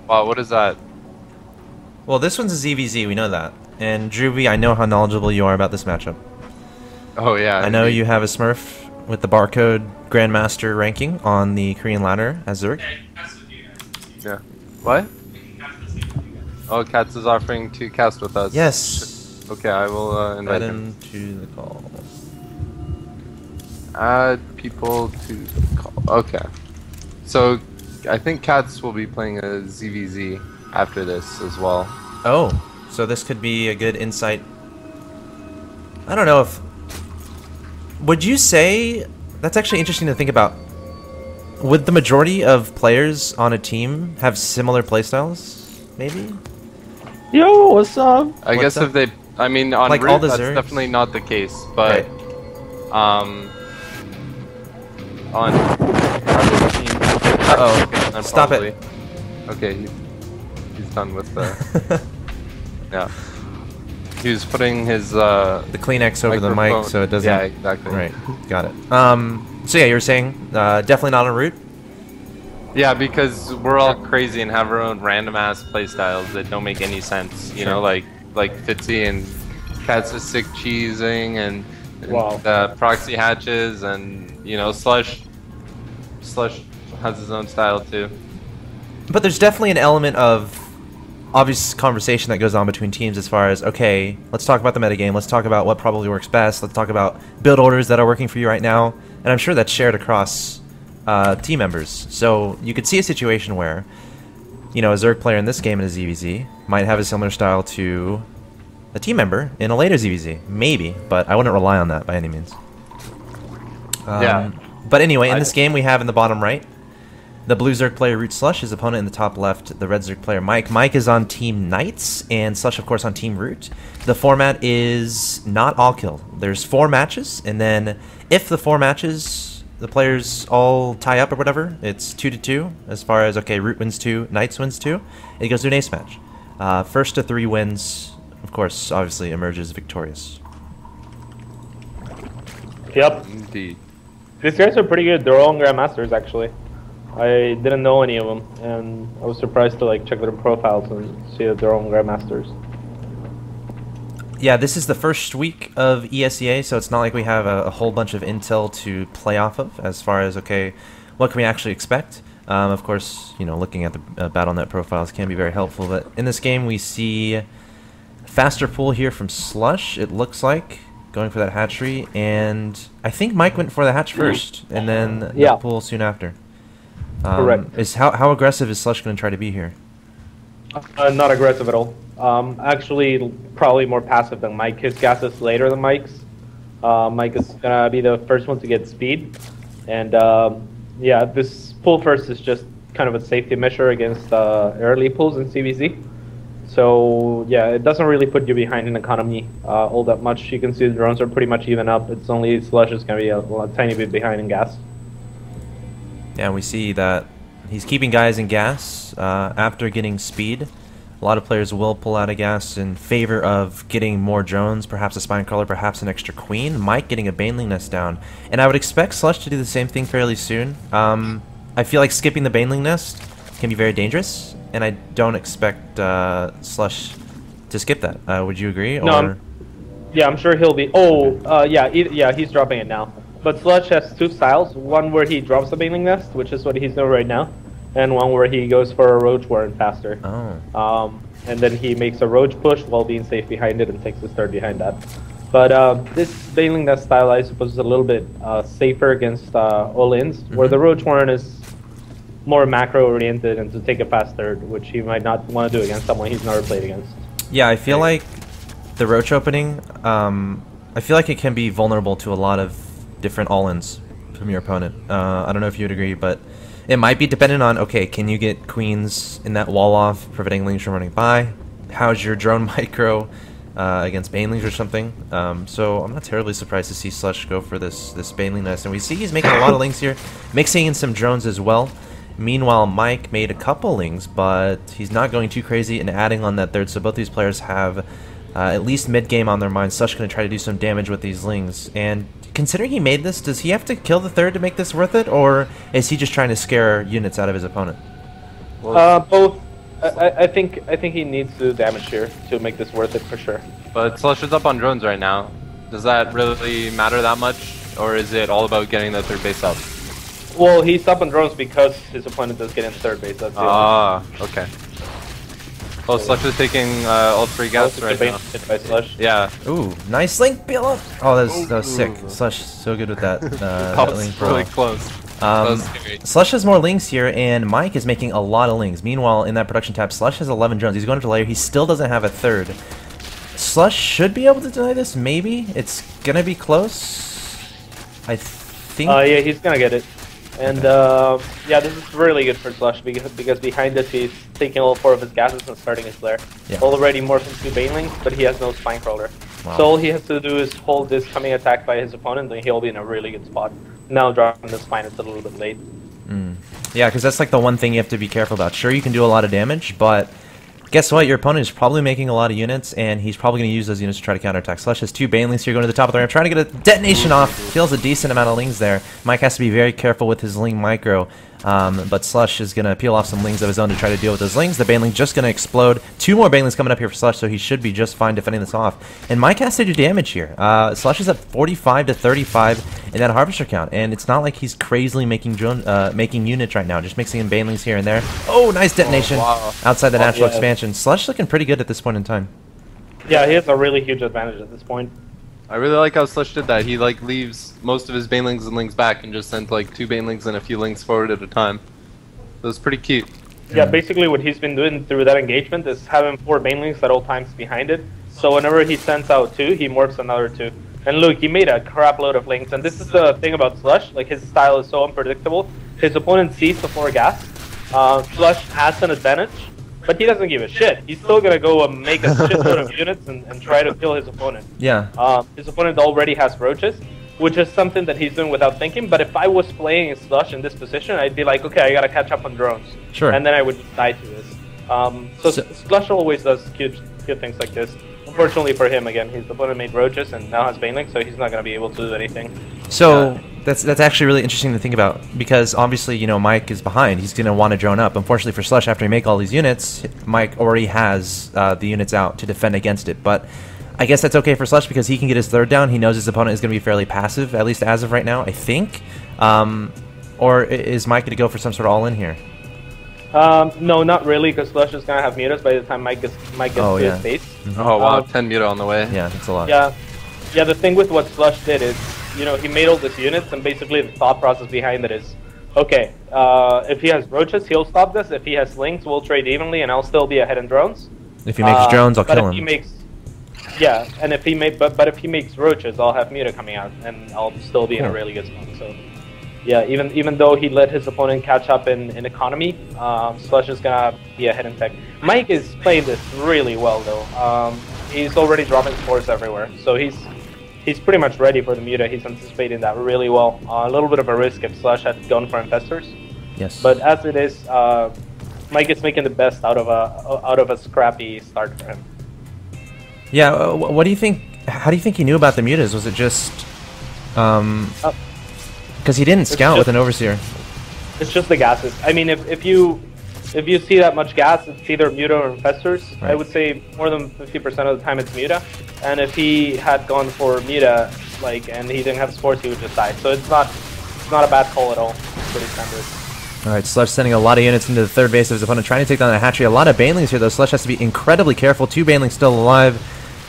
Wow, what is that? Well, this one's a ZVZ, we know that. And Drewby, I know how knowledgeable you are about this matchup. Oh yeah. I know you have a Smurf with the barcode Grandmaster ranking on the Korean ladder as Zerg. Yeah. What? Oh, Katz is offering to cast with us. Yes. Okay, I will invite Add him. him to the call. Add people to the call. Okay. So, I think Katz will be playing a ZVZ after this as well. Oh, so this could be a good insight. I don't know if... Would you say... That's actually interesting to think about. Would the majority of players on a team have similar playstyles? Maybe? Yo, what's up? I guess if they... I mean, on Like Root, all the that's Zergs? definitely not the case, but... Okay. On... other teams... Uh-oh. then Stop probably- it. Okay, he's done with the... Yeah. He was putting his, The Kleenex over the mic microphone- so it doesn't... Yeah, exactly. Right, got it. So yeah, you were saying, definitely not on route? Yeah, because we're all crazy and have our own random-ass playstyles that don't make any sense. You know, like Fitzy and Cats with sick cheesing and Wow. proxy hatches and, you know, Slush has his own style too. But there's definitely an element of obvious conversation that goes on between teams as far as, okay, let's talk about the metagame, let's talk about what probably works best, let's talk about build orders that are working for you right now, and I'm sure that's shared across team members. So you could see a situation where, you know, a Zerg player in this game in a ZVZ might have a similar style to a team member in a later ZVZ. Maybe, but I wouldn't rely on that by any means. Yeah. But anyway, in this game we have in the bottom right, the blue Zerg player ROOTslush, his opponent in the top left, the red Zerg player Mike. Mike is on Team Knights, and Slush, of course, on Team Root. The format is not all kill. There's 4 matches, and then if the 4 matches, the players all tie up or whatever, it's 2-2, as far as, okay, Root wins 2, Knights wins 2, it goes to an ace match. First to 3 wins, of course, obviously emerges victorious. Yep. Indeed. These guys are pretty good. They're all Grandmasters, actually. I didn't know any of them, and I was surprised to like check their profiles and see that they're all Grandmasters. Yeah, this is the first week of ESEA, so it's not like we have a whole bunch of intel to play off of as far as, okay, what can we actually expect? Of course, you know, looking at the BattleNet profiles can be very helpful, but in this game we see faster pull here from Slush, it looks like, going for that hatchery, and I think Mike went for the hatch first, and then the pull soon after. Correct. How aggressive is Slush going to try to be here? Not aggressive at all. Actually, probably more passive than Mike. His gas is later than Mike's. Mike is gonna be the first one to get speed, and yeah, this pull first is just kind of a safety measure against early pulls in CVZ. So yeah, it doesn't really put you behind in economy all that much. You can see the drones are pretty much even up. It's only Slush is gonna be a tiny bit behind in gas. Yeah, we see that he's keeping guys in gas after getting speed. A lot of players will pull out of gas in favor of getting more drones, perhaps a spine crawler, perhaps an extra queen. Mike getting a baneling nest down. And I would expect Slush to do the same thing fairly soon. I feel like skipping the baneling nest can be very dangerous, and I don't expect Slush to skip that. Would you agree? No, yeah, I'm sure he'll be... Oh, yeah, he's dropping it now. But Slush has 2 styles, one where he drops the baneling nest, which is what he's doing right now, and one where he goes for a roach warren faster. Oh. And then he makes a roach push while being safe behind it and takes his third behind that. But this baneling nest style, I suppose, is a little bit safer against all-ins, where the roach warren is more macro-oriented and to take a fast third, which he might not want to do against someone he's never played against. Yeah, I feel like the roach opening, I feel like it can be vulnerable to a lot of different all-ins from your opponent. I don't know if you would agree, but it might be dependent on, okay, can you get queens in that wall off, preventing lings from running by? How's your drone micro against banelings or something? So I'm not terribly surprised to see Slush go for this baneling nest. And we see he's making a lot of lings here, mixing in some drones as well. Meanwhile, Mike made a couple lings, but he's not going too crazy and adding on that third. So both these players have at least mid-game on their mind. Slush going to try to do some damage with these lings. And considering he made this, does he have to kill the third to make this worth it? Or is he just trying to scare units out of his opponent? Both. I think he needs to do damage here to make this worth it for sure. But Slush is up on drones right now. Does that really matter that much, or is it all about getting the third base up? Well, he's up on drones because his opponent does get in third base. That's okay. Well, Slush is taking all 3 gas right now. By Slush. Yeah. Ooh, nice link build up. Oh, that was sick. Slush so good with that. That was link really close. Slush has more links here, and Mike is making a lot of links. Meanwhile, in that production tab, Slush has 11 drones. He's going to layer. He still doesn't have a third. Slush should be able to deny this, maybe. It's gonna be close, I think. Yeah, he's gonna get it. And yeah, this is really good for Slush because behind this he's taking all 4 of his gases and starting his flare. Yeah. Already morphed into Banelings, but he has no Spine Crawler. Wow. So all he has to do is hold this coming attack by his opponent, and he'll be in a really good spot. Now dropping the Spine is a little bit late. Yeah, because that's like the one thing you have to be careful about. Sure, you can do a lot of damage, but guess what? Your opponent is probably making a lot of units, and he's probably going to use those units to try to counterattack. Slush has 2 Banelings here going to the top of the ramp, trying to get a detonation off. Kills a decent amount of lings there. Mike has to be very careful with his ling micro, but Slush is going to peel off some lings of his own to try to deal with those lings. The Baneling just going to explode. 2 more Banelings coming up here for Slush, so he should be just fine defending this off. And Mike has to do damage here. Slush is at 45 to 35 in that Harvester count, and it's not like he's crazily making units right now, just mixing in Banelings here and there. Oh, nice detonation outside the natural expansion. Slush looking pretty good at this point in time. Yeah, he has a really huge advantage at this point. I really like how Slush did that. He like leaves most of his Banelings and Lings back and just sent like 2 Banelings and a few Lings forward at a time. That was pretty cute. Yeah, basically what he's been doing through that engagement is having 4 Banelings at all times behind it. So whenever he sends out 2, he morphs another 2. And look, he made a crap load of Lings. And this is the thing about Slush, like his style is so unpredictable. His opponent sees the 4 gas. Slush has an advantage, but he doesn't give a shit. He's still gonna go and make a shitload of units and try to kill his opponent. Yeah. His opponent already has roaches, which is something that he's doing without thinking. But if I was playing Slush in this position, I'd be like, okay, I gotta catch up on drones. Sure. And then I would die to this. So Slush always does cute things like this. Unfortunately for him, again, his opponent made roaches and now has Baneling, so he's not gonna be able to do anything. So that's actually really interesting to think about, because obviously, you know, Mike is behind. He's going to want to drone up. Unfortunately for Slush, after he make all these units, Mike already has the units out to defend against it. But I guess that's okay for Slush because he can get his third down. He knows his opponent is going to be fairly passive, at least as of right now, I think. Or is Mike going to go for some sort of all-in here? No, not really, because Slush is going to have mutas by the time Mike gets to his base. Oh wow, 10 muta on the way. Yeah, that's a lot. Yeah, the thing with what Slush did is, you know, he made all these units, and basically the thought process behind it is, okay, if he has roaches, he'll stop this. If he has lings, we'll trade evenly, and I'll still be ahead in drones. If he makes drones, I'll kill him. He makes, yeah, and if he but if he makes roaches, I'll have muta coming out, and I'll still be in a really good spot. So, yeah, even though he let his opponent catch up in economy, Slush is gonna be ahead in tech. Mike is playing this really well though. He's already dropping spores everywhere, so he's pretty much ready for the muta. He's anticipating that really well. A little bit of a risk if Slush had gone for infestors. Yes. But as it is, Mike is making the best out of a scrappy start for him. Yeah. What do you think? How do you think he knew about the mutas? Was it just because he didn't scout with an overseer? It's just the gases. I mean, if you see that much gas, it's either muta or infestors. Right. I would say more than 50% of the time it's muta. And if he had gone for muta, and he didn't have spores, he would just die. So it's not a bad call at all. It's pretty standard. Alright, Slush sending a lot of units into the third base of his opponent, trying to take down the hatchery. A lot of Banelings here, though. Slush has to be incredibly careful. 2 Banelings still alive.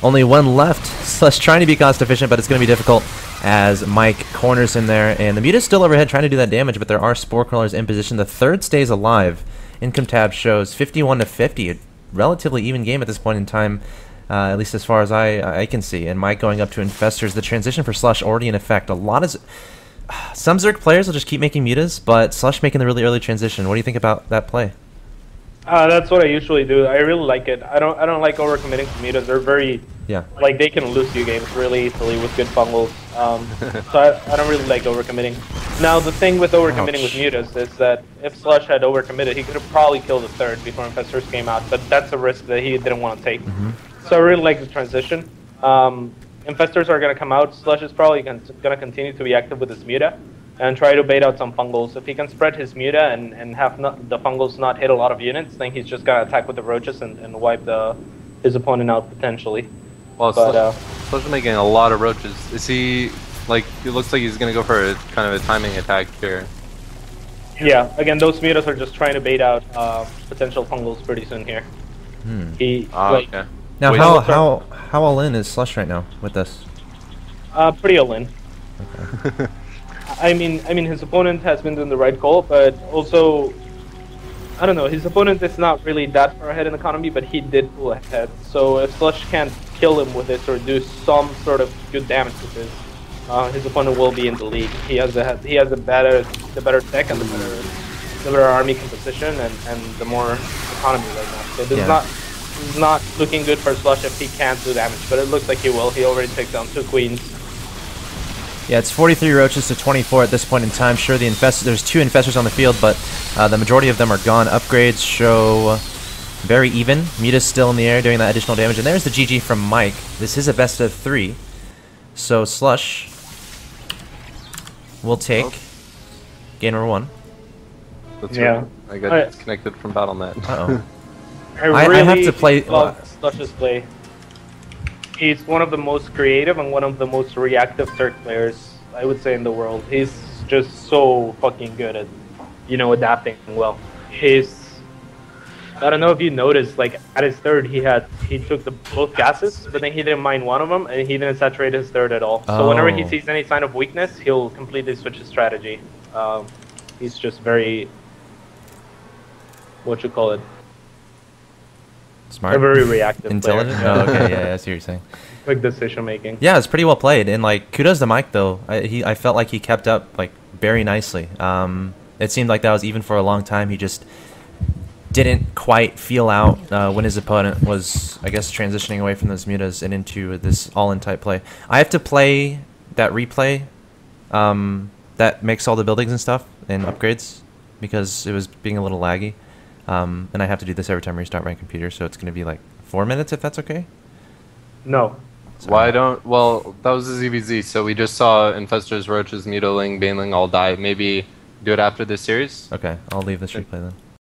Only 1 left. Slush trying to be cost efficient, but it's going to be difficult as Mike corners him there. And the muta's still overhead trying to do that damage, but there are spore crawlers in position. The third stays alive. Income tab shows 51 to 50. A relatively even game at this point in time. At least as far as I can see. And Mike going up to infestors. The transition for Slush already in effect. Some Zerg players will just keep making mutas, but Slush making the really early transition. What do you think about that play? That's what I usually do. I really like it. I don't like overcommitting to mutas. They're very they can lose you games really easily with good bungles. So I don't really like overcommitting. Now the thing with overcommitting with mutas is that if Slush had overcommitted, he could have probably killed the third before infestors came out. But that's a risk that he didn't want to take. So I really like the transition. Infestors are going to come out. Slush is probably going to continue to be active with his muta. and try to bait out some fungals. If he can spread his muta and have the fungals not hit a lot of units, then he's just gonna attack with the roaches and wipe his opponent out potentially. Well, Slush is making a lot of roaches. Is he like? It looks like he's gonna go for a kind of a timing attack here. Yeah. Again, those mutas are just trying to bait out potential fungals pretty soon here. Okay. Now, Wait, how all in is Slush right now with this? Pretty all in. Okay. I mean, his opponent has been doing the right call, but also, I don't know, his opponent is not really that far ahead in economy, but he did pull ahead. So if Slush can't kill him with this or do some sort of good damage with this, his opponent will be in the lead. He has the better tech and the better army composition and the more economy right now. So this is not looking good for Slush if he can't do damage, but it looks like he will. He already took down 2 queens. Yeah, it's 43 roaches to 24 at this point in time. Sure, there's 2 infestors on the field, but the majority of them are gone. Upgrades show very even. Muta's still in the air doing that additional damage. And there's the GG from Mike. This is a best of 3. So Slush will take game number 1. That's right. I got disconnected from BattleNet. Uh-oh. I have to play... love Slush's play. He's one of the most creative and one of the most reactive third players, I would say, in the world. He's just so fucking good at, adapting well. I don't know if you noticed, like, at his third, he took both gases, but then he didn't mind one of them, and he didn't saturate his third at all. So whenever he sees any sign of weakness, he'll completely switch his strategy. He's just very, smart, very reactive, intelligent. player. Oh, okay, yeah, I see what you're saying. Quick decision making. Yeah, it's pretty well played, and like kudos to Mike though. I felt like he kept up like very nicely. It seemed like that was even for a long time. He just didn't quite feel out when his opponent was, I guess, transitioning away from those mutas and into this all-in type play. I have to play that replay that makes all the buildings and stuff and upgrades because it was being a little laggy. And I have to do this every time I restart my computer, so it's going to be like 4 minutes if that's okay? No. Why don't... Well, that was a ZVZ, so we just saw Infestors, Roaches, Mutaling, Baneling all die. Maybe do it after this series? Okay, I'll leave this replay then.